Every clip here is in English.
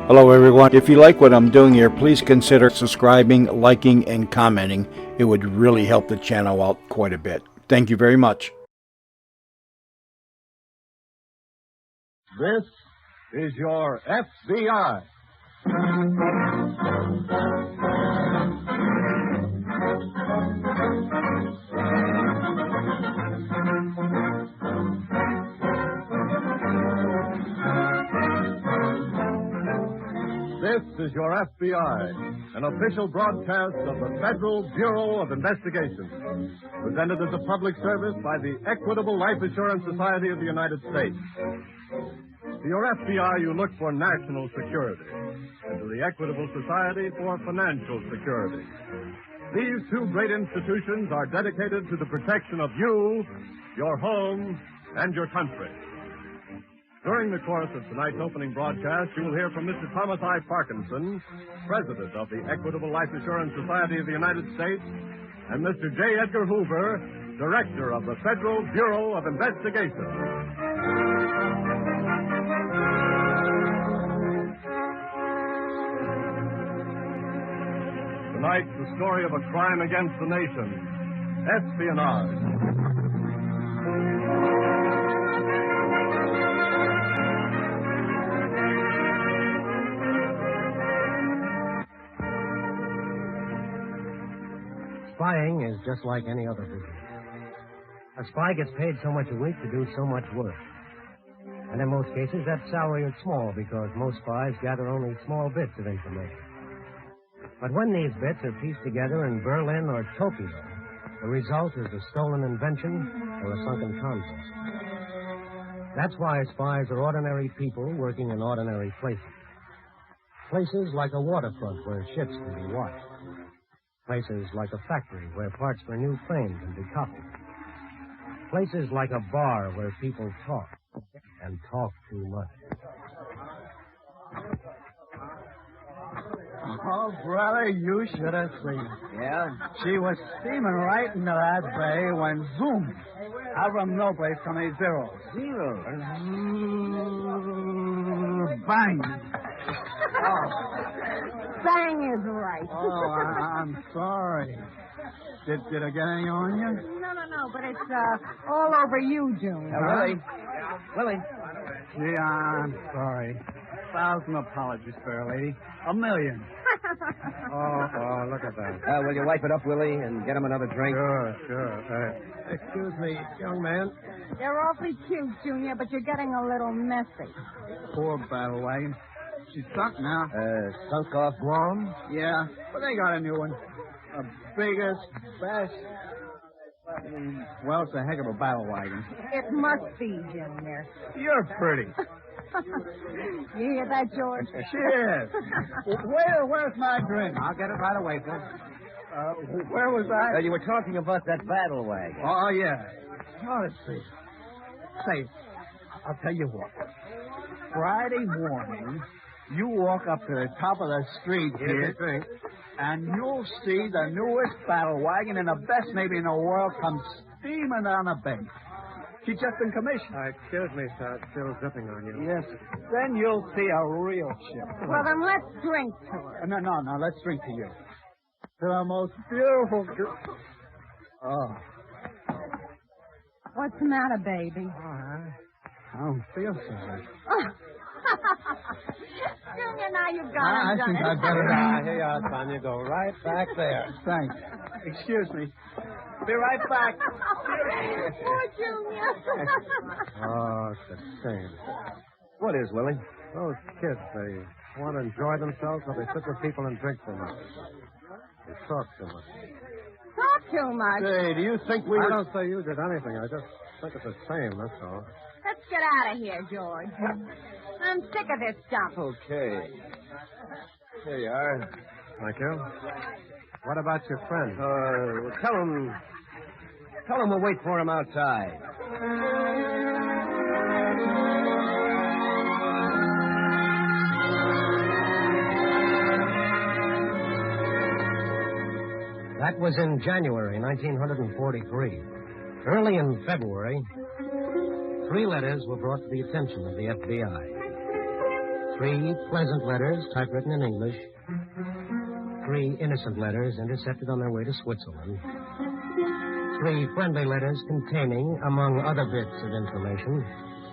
Hello, everyone. If you like what I'm doing here, please consider subscribing, liking, and commenting. It would really help the channel out quite a bit. Thank you very much. This is your FBI. This is your FBI, an official broadcast of the Federal Bureau of Investigation, presented as a public service by the Equitable Life Assurance Society of the United States. To your FBI, you look for national security, and to the Equitable Society for financial security. These two great institutions are dedicated to the protection of you, your home, and your country. During the course of tonight's opening broadcast, you will hear from Mr. Thomas I. Parkinson, President of the Equitable Life Assurance Society of the United States, and Mr. J. Edgar Hoover, Director of the Federal Bureau of Investigation. Tonight, the story of a crime against the nation, espionage. Spying is just like any other business. A spy gets paid so much a week to do so much work. And in most cases, that salary is small because most spies gather only small bits of information. But when these bits are pieced together in Berlin or Tokyo, the result is a stolen invention or a sunken concept. That's why spies are ordinary people working in ordinary places. Places like a waterfront where ships can be watched. Places like a factory where parts for new planes can be copied. Places like a bar where people talk, and talk too much. Oh, brother, you should have seen. Yeah? She was steaming right into that bay when, zoom, out from no place come a zero. Zero. Bang. Bang is right. Oh, I'm sorry. Did I get any on you? No, but it's all over you, Junior. Willie. Gee, I'm sorry. 1,000 apologies, fair lady. 1,000,000. Oh, look at that. Will you wipe it up, Willie, and get him another drink? Sure. Excuse me, young man. They're awfully cute, Junior, but you're getting a little messy. Poor battle wagon. She's sunk now. Sunk off Guam? Yeah, but they got a new one. The biggest, best. Well, it's a heck of a battle wagon. It must be, Junior. You're pretty. You hear that, George? Cheers. Where's my drink? I'll get it right away, Phil. Where was I? You were talking about that battle wagon. Oh, yeah. Oh, let's see. Say, I'll tell you what. Friday morning, you walk up to the top of the street here, and you'll see the newest battle wagon and the best maybe in the world come steaming down the bank. She's just been commissioned. Excuse me, sir. It's still dripping on you. Yes. Then you'll see a real ship. Well, then let's drink to her. No. Let's drink to you. To the most beautiful girl. Oh. What's the matter, baby? I don't feel so good. Junior, now you've got I him done. think I'd better... Here you are, son. You go right back there. Thanks. Excuse me. Be right back. Poor Junior. Oh, it's a shame. What is, Willie? Those kids, they want to enjoy themselves, but they sit with people and drink too much. They talk too much. Talk too much. Say, do you think we I were... don't say you did anything. I just think it's a shame, that's all. Let's get out of here, George. I'm sick of this stuff. Okay. Here you are. Thank you. What about your friend? Tell him we'll wait for him outside. That was in January 1943. Early in February, 3 letters were brought to the attention of the FBI. 3 pleasant letters typewritten in English. 3 innocent letters intercepted on their way to Switzerland. 3 friendly letters containing, among other bits of information,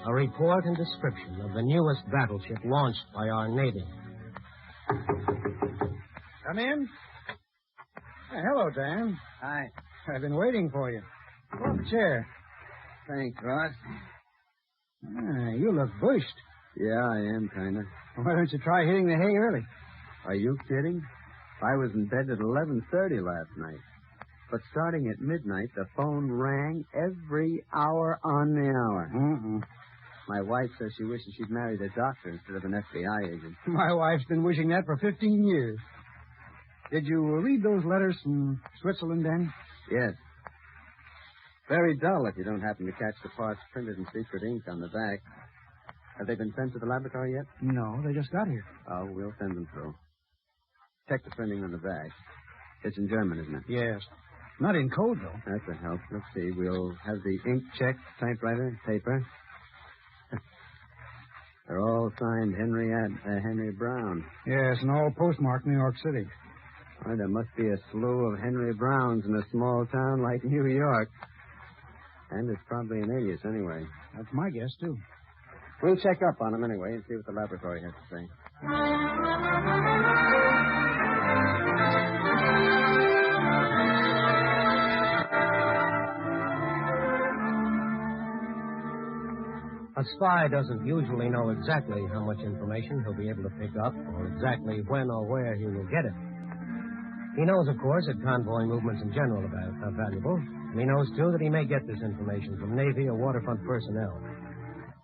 a report and description of the newest battleship launched by our Navy. Come in. Hello, Dan. Hi. I've been waiting for you. Pull up a chair. Thanks, Ross. You look bushed. Yeah, I am, kind of. Why don't you try hitting the hay early? Are you kidding? I was in bed at 11:30 last night. But starting at midnight, the phone rang every hour on the hour. Mm-mm. My wife says she wishes she'd married a doctor instead of an FBI agent. My wife's been wishing that for 15 years. Did you read those letters from Switzerland, Dan? Yes. Very dull if you don't happen to catch the parts printed in secret ink on the back. Have they been sent to the laboratory yet? No, they just got here. Oh, we'll send them through. Check the printing on the back. It's in German, isn't it? Yes. Not in code, though. That's a help. Let's see. We'll have the ink checked, typewriter, paper. They're all signed Henry Brown. Yes, and all postmarked New York City. Well, there must be a slew of Henry Browns in a small town like New York. And it's probably an alias anyway. That's my guess, too. We'll check up on them anyway and see what the laboratory has to say. A spy doesn't usually know exactly how much information he'll be able to pick up or exactly when or where he will get it. He knows, of course, that convoy movements in general are valuable. And he knows, too, that he may get this information from Navy or waterfront personnel.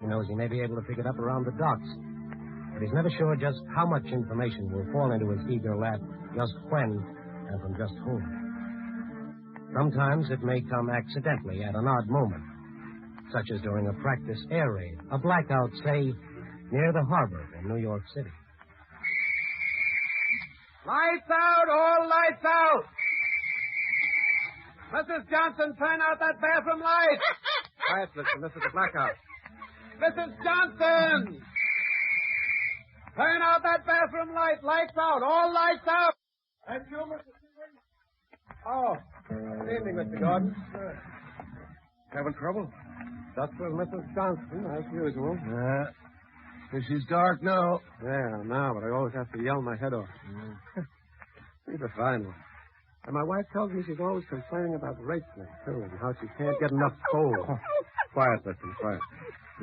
He knows he may be able to pick it up around the docks. But he's never sure just how much information will fall into his eager lap, just when, and from just whom. Sometimes it may come accidentally at an odd moment, such as during a practice air raid, a blackout, say, near the harbor in New York City. Lights out, all lights out. Mrs. Johnson, turn out that bathroom light. Quiet, listen. This is the blackout. Mrs. Johnson! Turn out that bathroom light. Lights out, all lights out. And you, Mrs. Oh, good evening, Mr. Gordon. Having trouble? Just with Mrs. Johnson, as usual. She's dark now. Yeah, now, but I always have to yell my head off. She's a fine one. And my wife tells me she's always complaining about Rachel, too, and how she can't get enough coal. Quiet, listen, quiet.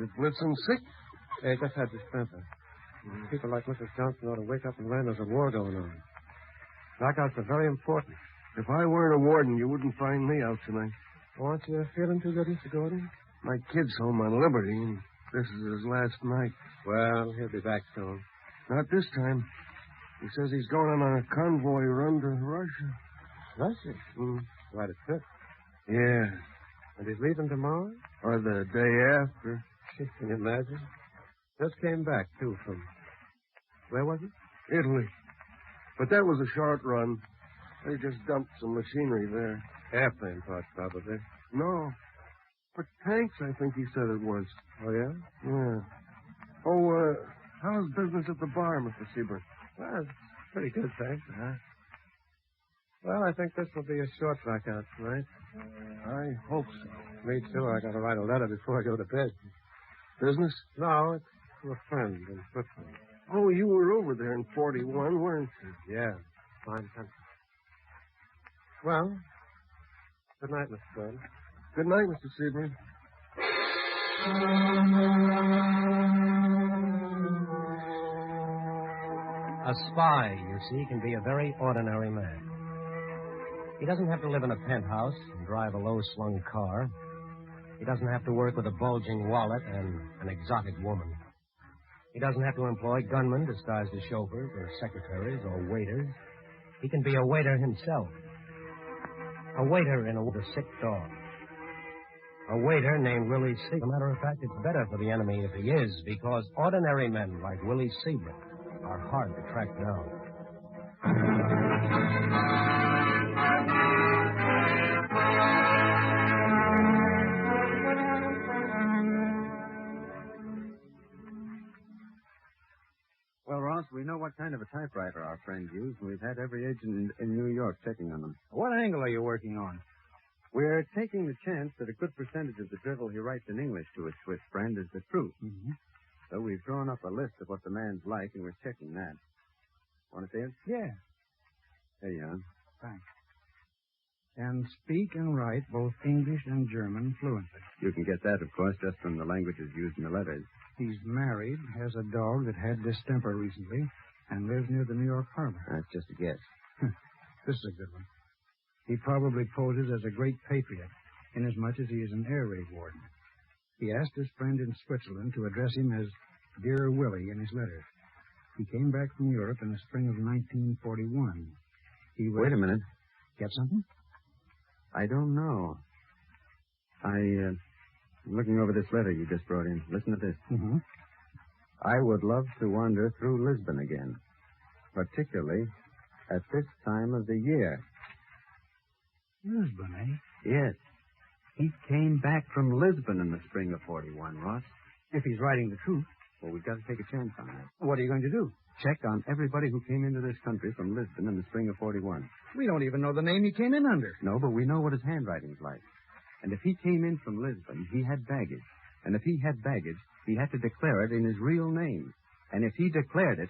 Is Blitzen sick? They just had distemper. People like Mrs. Johnson ought to wake up and learn there's a war going on. Blackouts are very important. If I weren't a warden, you wouldn't find me out tonight. Aren't you feeling too good, Mr. Gordon? My kid's home on liberty, and this is his last night. Well, he'll be back soon. Not this time. He says he's going on a convoy run to Russia. Russia? Quite a trip. Yeah. And he's leaving tomorrow? Or the day after. Can you imagine? Just came back, too, from... Where was it? Italy. But that was a short run. They just dumped some machinery there. Airplane parts, probably. No. For tanks, I think he said it was. Oh, yeah? Yeah. Oh, how's business at the bar, Mr. Seaburn? Well, it's pretty good, thanks. Well, I think this will be a short blackout tonight. I hope so. Me, too. I got to write a letter before I go to bed. Business? No, it's to a friend in Switzerland. Oh, you were over there in 41, weren't you? Yeah, fine country. Well, good night, Mr. Gordon. Good night, Mr. Seaburn. A spy, you see, can be a very ordinary man. He doesn't have to live in a penthouse and drive a low-slung car. He doesn't have to work with a bulging wallet and an exotic woman. He doesn't have to employ gunmen disguised as chauffeurs or secretaries or waiters. He can be a waiter himself. A waiter in with a sick dog. A waiter named Willie Seabrook. As a matter of fact, it's better for the enemy if he is, because ordinary men like Willie Seabrook are hard to track down. what kind of a typewriter our friends use, and we've had every agent in New York checking on them. What angle are you working on? We're taking the chance that a good percentage of the drivel he writes in English to his Swiss friend is the truth. Mm-hmm. So we've drawn up a list of what the man's like, and we're checking that. Want to see it? Yeah, Here you are. thanks. And speak and write both English and German fluently. You can get that, of course, just from the languages used in the letters. He's married, has a dog that had distemper recently, and lives near the New York harbor. That's just a guess. This is a good one. He probably poses as a great patriot, inasmuch as he is an air raid warden. He asked his friend in Switzerland to address him as Dear Willie in his letters. He came back from Europe in the spring of 1941. He was... Wait a minute. Get something? I don't know. I'm looking over this letter you just brought in. Listen to this. Mm-hmm. I would love to wander through Lisbon again, particularly at this time of the year. Lisbon, eh? Yes. He came back from Lisbon in the spring of 41, Ross. If he's writing the truth. Well, we've got to take a chance on that. What are you going to do? Check on everybody who came into this country from Lisbon in the spring of 41. We don't even know the name he came in under. No, but we know what his handwriting's like. And if he came in from Lisbon, he had baggage. And if he had baggage, he had to declare it in his real name. And if he declared it,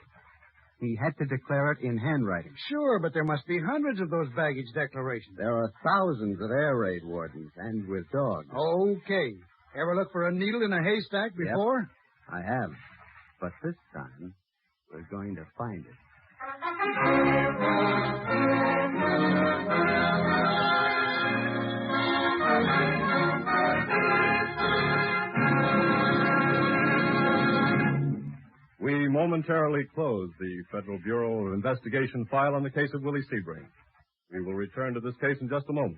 he had to declare it in handwriting. Sure, but there must be hundreds of those baggage declarations. There are thousands of air raid wardens, and with dogs. Okay. Ever look for a needle in a haystack before? Yep, I have. But this time, we're going to find it. We momentarily close the Federal Bureau of Investigation file on the case of Willie Sebring. We will return to this case in just a moment.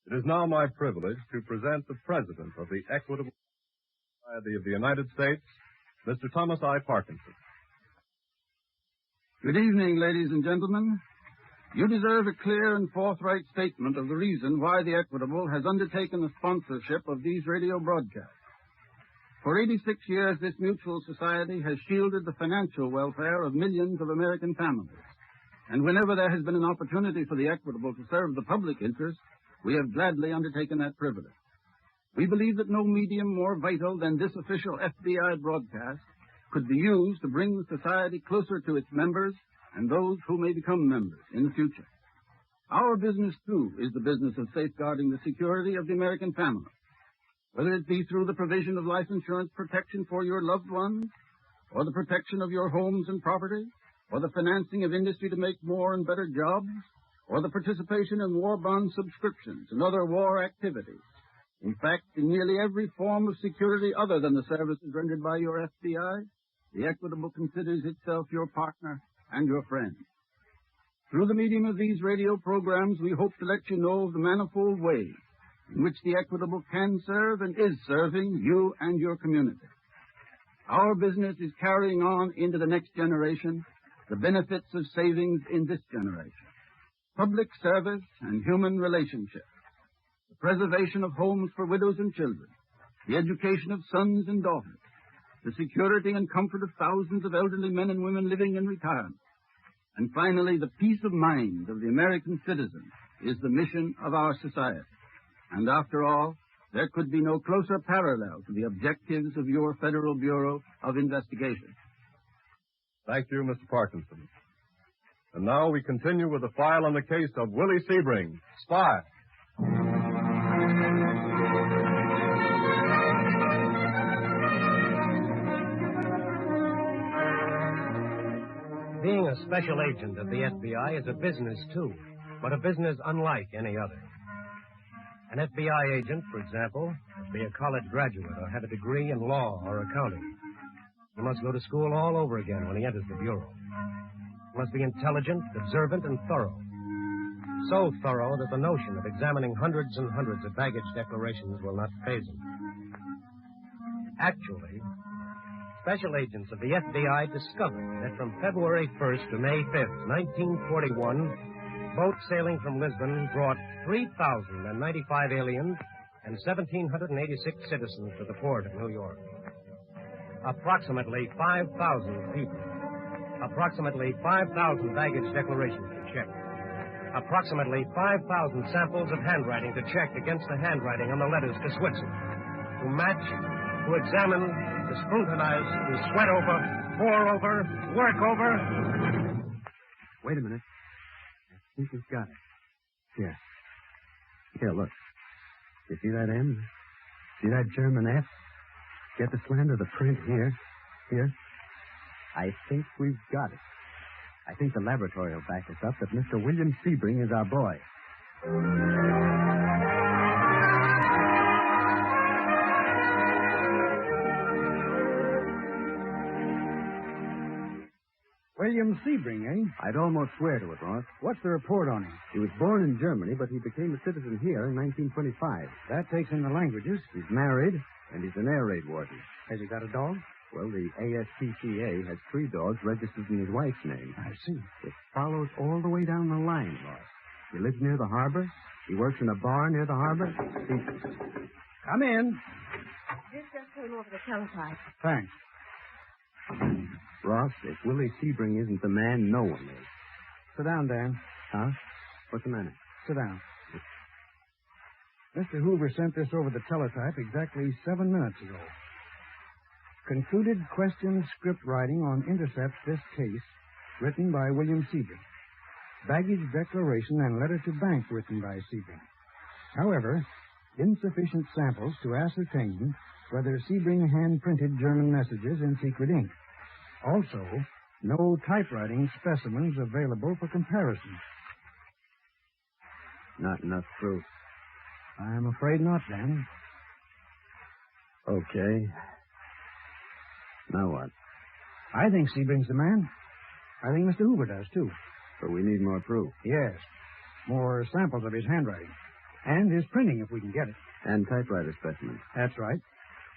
It is now my privilege to present the President of the Equitable Society of the United States, Mr. Thomas I. Parkinson. Good evening, ladies and gentlemen. You deserve a clear and forthright statement of the reason why the Equitable has undertaken the sponsorship of these radio broadcasts. For 86 years, this mutual society has shielded the financial welfare of millions of American families. And whenever there has been an opportunity for the Equitable to serve the public interest, we have gladly undertaken that privilege. We believe that no medium more vital than this official FBI broadcast could be used to bring the society closer to its members and those who may become members in the future. Our business, too, is the business of safeguarding the security of the American family. Whether it be through the provision of life insurance protection for your loved ones, or the protection of your homes and property, or the financing of industry to make more and better jobs, or the participation in war bond subscriptions and other war activities. In fact, in nearly every form of security other than the services rendered by your FBI, the Equitable considers itself your partner and your friend. Through the medium of these radio programs, we hope to let you know of the manifold ways in which the Equitable can serve and is serving you and your community. Our business is carrying on into the next generation the benefits of savings in this generation. Public service and human relationships. The preservation of homes for widows and children. The education of sons and daughters. The security and comfort of thousands of elderly men and women living in retirement. And finally, the peace of mind of the American citizen is the mission of our society. And after all, there could be no closer parallel to the objectives of your Federal Bureau of Investigation. Thank you, Mr. Parkinson. And now we continue with the file on the case of Willie Sebring, spy. Being a special agent of the FBI is a business, too, but a business unlike any other. An FBI agent, for example, must be a college graduate or have a degree in law or accounting. He must go to school all over again when he enters the Bureau. He must be intelligent, observant, and thorough. So thorough that the notion of examining hundreds and hundreds of baggage declarations will not faze him. Actually, special agents of the FBI discovered that from February 1st to May 5th, 1941, boats sailing from Lisbon brought 3,095 aliens and 1,786 citizens to the port of New York. Approximately 5,000 people. Approximately 5,000 baggage declarations to check. Approximately 5,000 samples of handwriting to check against the handwriting on the letters to Switzerland. To match, to examine, to scrutinize, to sweat over, pore over, work over. Wait a minute. I think we've got it. Here. Here, look. You see that M? See that German F? Get the slant of the print here. Here. I think we've got it. I think the laboratory will back us up that Mr. William Sebring is our boy. William Sebring, eh? I'd almost swear to it, Ross. What's the report on him? He was born in Germany, but he became a citizen here in 1925. That takes in the languages. He's married, and he's an air raid warden. Has he got a dog? Well, the ASPCA has 3 dogs registered in his wife's name. I see. It follows all the way down the line, Ross. He lives near the harbor. He works in a bar near the harbor. Come in. This just came over the teletype. Thanks. Ross, if Willie Sebring isn't the man, no one is. Sit down, Dan. Huh? What's the matter? Sit down. Mr. Hoover sent this over the teletype exactly 7 minutes ago. Concluded question script writing on intercept this case, written by William Sebring. Baggage declaration and letter to bank written by Sebring. However, insufficient samples to ascertain whether Sebring hand-printed German messages in secret ink. Also, no typewriting specimens available for comparison. Not enough proof. I'm afraid not, Dan. Okay. Now what? I think Sebring's the man. I think Mr. Hoover does, too. But we need more proof. Yes. More samples of his handwriting. And his printing, if we can get it. And typewriter specimens. That's right.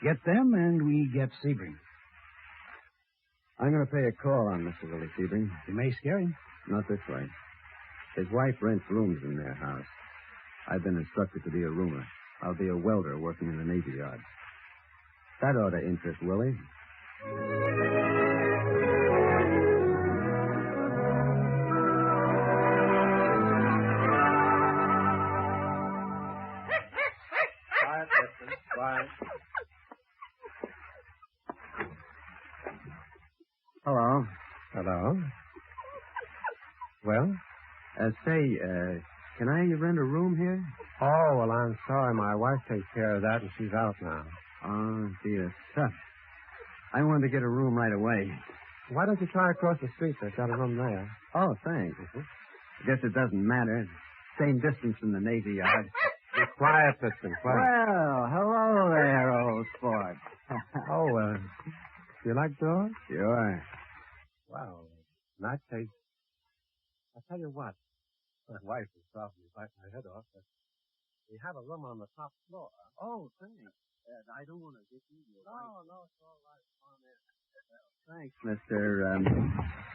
Get them, and we get Sebring. I'm going to pay a call on Mr. Willie Sebring. You may scare him. Not this way. His wife rents rooms in their house. I've been instructed to be a roomer. I'll be a welder working in the Navy Yard. That ought to interest Willie. Quiet, Justin. Quiet. Hello. Hello. Well? Can I rent a room here? Oh, well, I'm sorry. My wife takes care of that, and she's out now. Oh, dear. Tough. I wanted to get a room right away. Why don't you try across the street? They've got a room there. Oh, thanks. I guess it doesn't matter. Same distance from the Navy Yard. Be quiet, Piston. Quiet. Well, hello there, old sport. Oh, you like dogs? Sure. Well, in that case, I'll tell you what. My wife is probably biting my head off, but we have a room on the top floor. Oh, thanks. I don't want to get you. No, it's all right. Come on in. Thanks, Mr.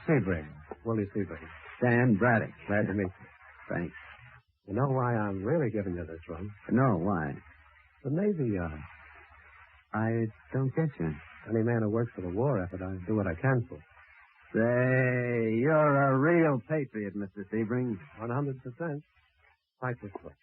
Sebring. Willie Sebring. Dan Braddock. Glad to meet you. Thanks. You know why I'm really giving you this room? No, why? The Navy Yard. I don't get you. Any man who works for the war effort, I do what I can for. Say, you're a real patriot, Mr. Sebring. 100%. Right this way.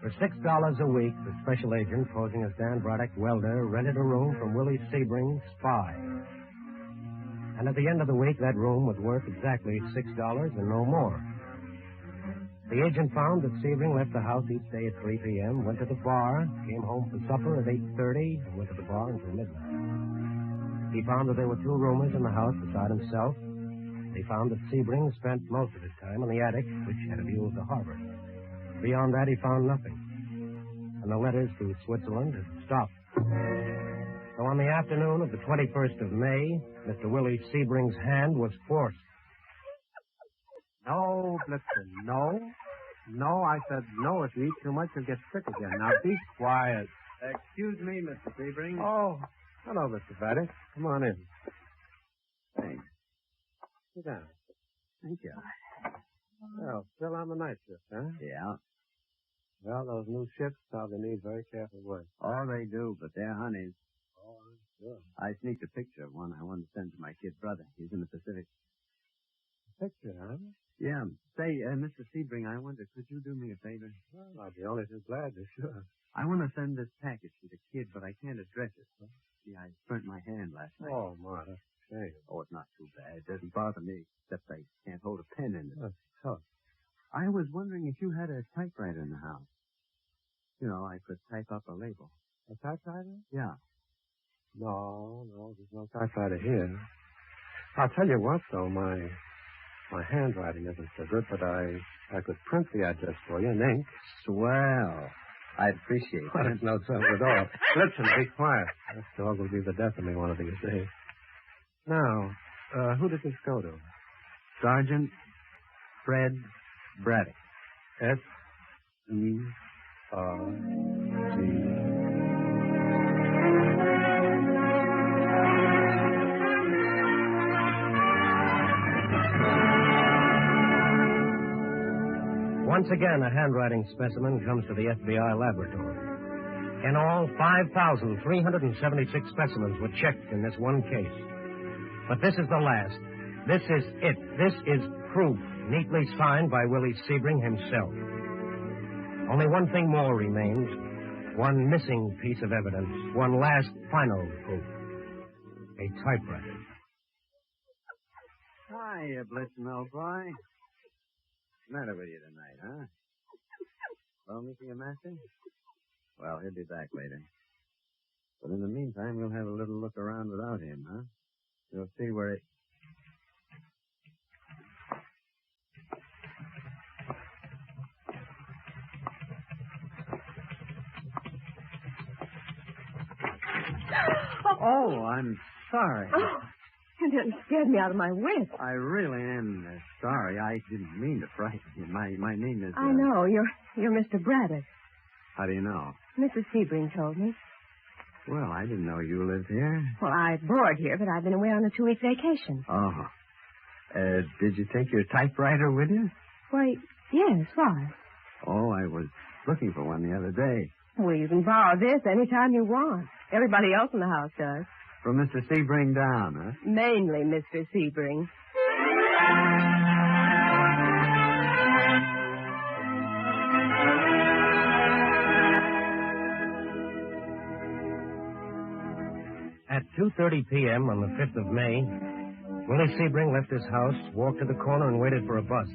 For $6 a week, the special agent, posing as Dan Braddock, welder, rented a room from Willie Sebring, spy. And at the end of the week, that room was worth exactly $6 and no more. The agent found that Sebring left the house each day at 3 p.m., went to the bar, came home for supper at 8:30, and went to the bar until midnight. He found that there were 2 roomers in the house beside himself. He found that Sebring spent most of his time in the attic, which had a view of the harbor. Beyond that, he found nothing. And the letters to Switzerland had stopped. So on the afternoon of the 21st of May, Mr. Willie Sebring's hand was forced. No, Blitzen, no. No, I said no. If you eat too much, you'll get sick again. Now be quiet. Excuse me, Mr. Sebring. Oh, hello, Mr. Braddock. Come on in. Thanks. Sit down. Thank you. Well, still on the night shift, huh? Yeah. Well, those new ships probably need very careful work. Oh, they do, but they're honeys. Oh, I'm sure. I sneaked a picture of one I wanted to send to my kid brother. He's in the Pacific. Picture, huh? Yeah. Say, Mr. Sebring, I wonder, could you do me a favor? Well, I'd be only too glad to, sure. I want to send this package to the kid, but I can't address it. See, I burnt my hand last night. Oh, Ma, that's a shame. Oh, it's not too bad. It doesn't bother me, except I can't hold a pen in it. That's tough. I was wondering if you had a typewriter in the house. You know, I could type up a label. A typewriter? Yeah. No, there's no typewriter here. I'll tell you what, though, my handwriting isn't so good, but I could print the address for you in ink. Swell. I'd appreciate Well, that. it's no trouble at all. Listen, be quiet. This dog will be the death of me one of these days. Now, who did this go to? Sergeant Fred Braddock. S-E-R-G. Once again, a handwriting specimen comes to the FBI laboratory. In all, 5,376 specimens were checked in this one case. But this is the last. This is it. This is proof, neatly signed by Willie Sebring himself. Only one thing more remains. One missing piece of evidence. One last final proof. A typewriter. Hi, you blitzing old boy. What's the matter with you tonight, huh? Lonely for your master? Well, he'll be back later. But in the meantime, you'll have a little look around without him, huh? You'll see where it... Oh, I'm sorry. Oh, you didn't scare me out of my wits. I really am sorry. I didn't mean to frighten you. My name is... I know. You're Mr. Braddock. How do you know? Mrs. Sebring told me. Well, I didn't know you lived here. Well, I board here, but I've been away on a 2-week vacation. Oh. Did you take your typewriter with you? Why, yes, why? Oh, I was looking for one the other day. Well, you can borrow this anytime you want. Everybody else in the house does. From Mr. Sebring down, huh? Mainly Mr. Sebring. At 2:30 p.m. on the 5th of May, Willie Sebring left his house, walked to the corner, and waited for a bus.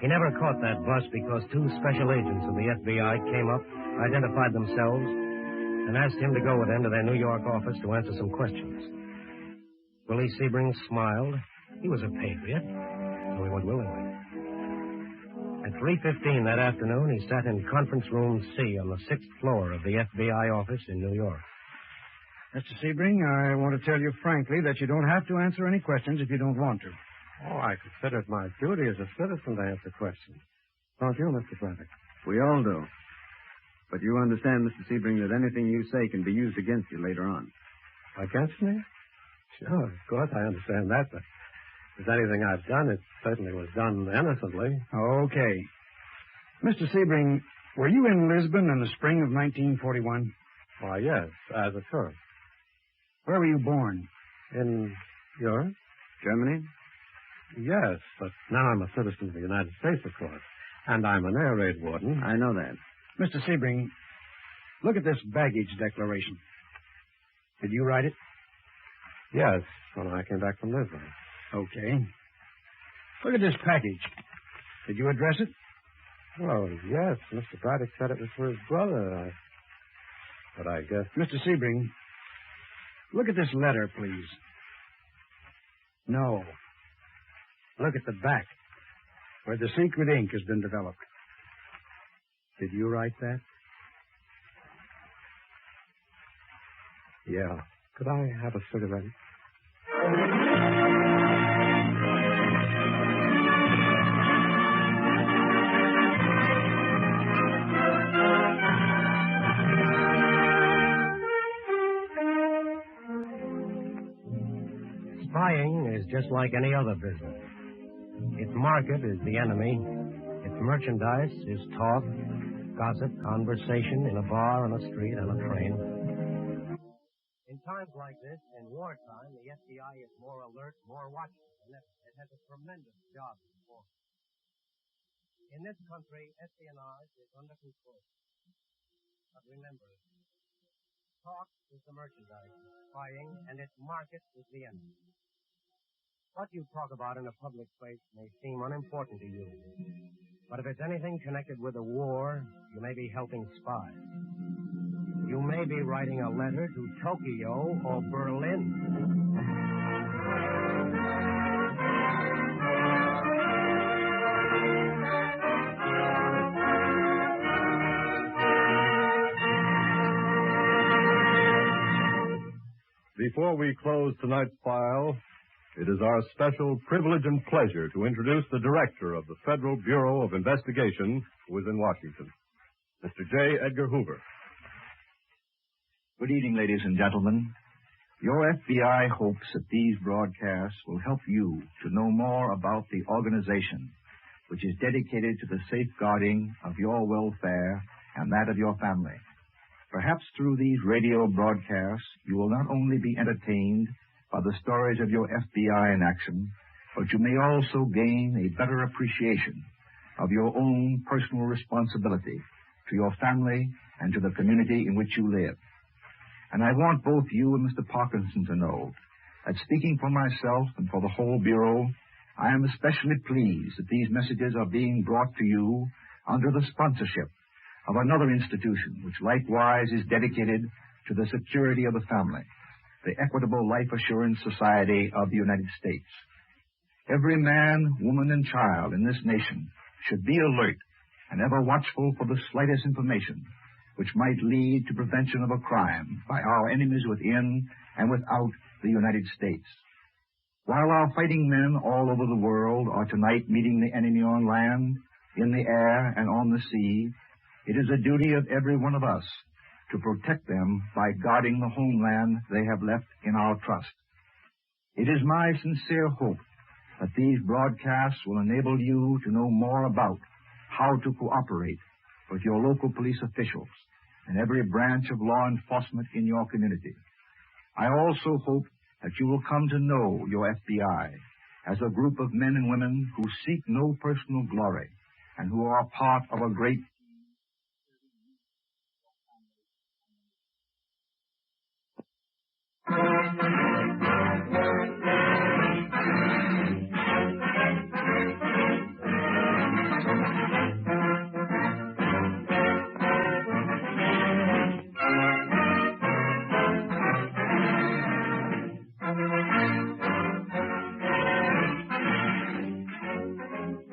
He never caught that bus because 2 special agents of the FBI came up, identified themselves, and asked him to go with them to their New York office to answer some questions. Willie Sebring smiled. He was a patriot, so he went willingly. At 3:15 that afternoon, he sat in conference room C on the 6th floor of the FBI office in New York. Mr. Sebring, I want to tell you frankly that you don't have to answer any questions if you don't want to. Oh, I consider it my duty as a citizen to answer questions. Don't you, Mr. Braddock? We all do. But you understand, Mr. Sebring, that anything you say can be used against you later on. Against me? Sure, of course I understand that, but if there's anything I've done, it certainly was done innocently. Okay. Mr. Sebring, were you in Lisbon in the spring of 1941? Why, yes, as a tourist. Where were you born? In Europe? Germany? Yes, but now I'm a citizen of the United States, of course. And I'm an air raid warden. I know that. Mr. Sebring, look at this baggage declaration. Did you write it? Yes, when I came back from Lisbon. Okay. Look at this package. Did you address it? Well, yes, Mr. Braddock said it was for his brother. But I guess... Mr. Sebring, look at this letter, please. No. Look at the back, where the secret ink has been developed. Did you write that? Yeah. Could I have a cigarette? Spying is just like any other business. Its market is the enemy. Its merchandise is talk, gossip, conversation in a bar, on a street, on a train. In times like this, in wartime, the FBI is more alert, more watchful than ever. It has a tremendous job before it. In this country, espionage is under control. But remember, talk is the merchandise, spying, and its market is the enemy. What you talk about in a public place may seem unimportant to you. But if it's anything connected with a war, you may be helping spies. You may be writing a letter to Tokyo or Berlin. Before we close tonight's file, it is our special privilege and pleasure to introduce the director of the Federal Bureau of Investigation, who is in Washington, Mr. J. Edgar Hoover. Good evening, ladies and gentlemen. Your FBI hopes that these broadcasts will help you to know more about the organization which is dedicated to the safeguarding of your welfare and that of your family. Perhaps through these radio broadcasts, you will not only be entertained by the stories of your FBI in action, but you may also gain a better appreciation of your own personal responsibility to your family and to the community in which you live. And I want both you and Mr. Parkinson to know that speaking for myself and for the whole Bureau, I am especially pleased that these messages are being brought to you under the sponsorship of another institution which likewise is dedicated to the security of the family, the Equitable Life Assurance Society of the United States. Every man, woman, and child in this nation should be alert and ever watchful for the slightest information which might lead to prevention of a crime by our enemies within and without the United States. While our fighting men all over the world are tonight meeting the enemy on land, in the air, and on the sea, it is a duty of every one of us to protect them by guarding the homeland they have left in our trust. It is my sincere hope that these broadcasts will enable you to know more about how to cooperate with your local police officials and every branch of law enforcement in your community. I also hope that you will come to know your FBI as a group of men and women who seek no personal glory and who are part of a great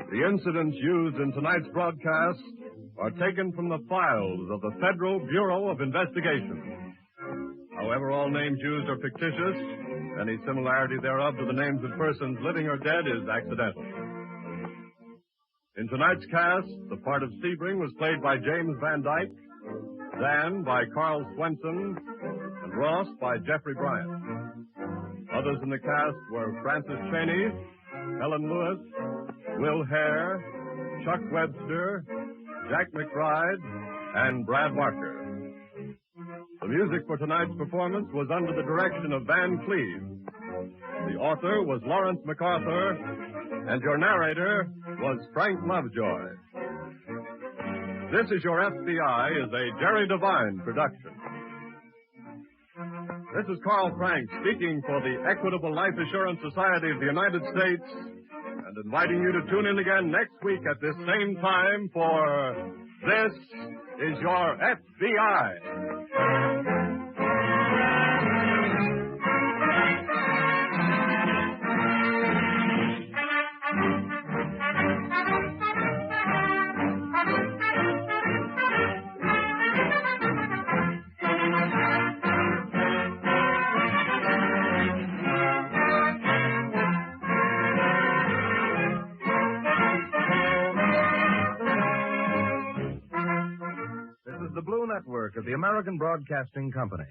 The incidents used in tonight's broadcast are taken from the files of the Federal Bureau of Investigation. However, all names used are fictitious. Any similarity thereof to the names of persons living or dead is accidental. In tonight's cast, the part of Sebring was played by James Van Dyke, Dan by Carl Swenson, and Ross by Jeffrey Bryant. Others in the cast were Francis Cheney, Helen Lewis, Will Hare, Chuck Webster, Jack McBride, and Brad Barker. The music for tonight's performance was under the direction of Van Cleve. The author was Lawrence MacArthur, and your narrator was Frank Lovejoy. This Is Your FBI is a Jerry Devine production. This is Carl Frank speaking for the Equitable Life Assurance Society of the United States and inviting you to tune in again next week at this same time for This Is Your FBI. Network of the American Broadcasting Company.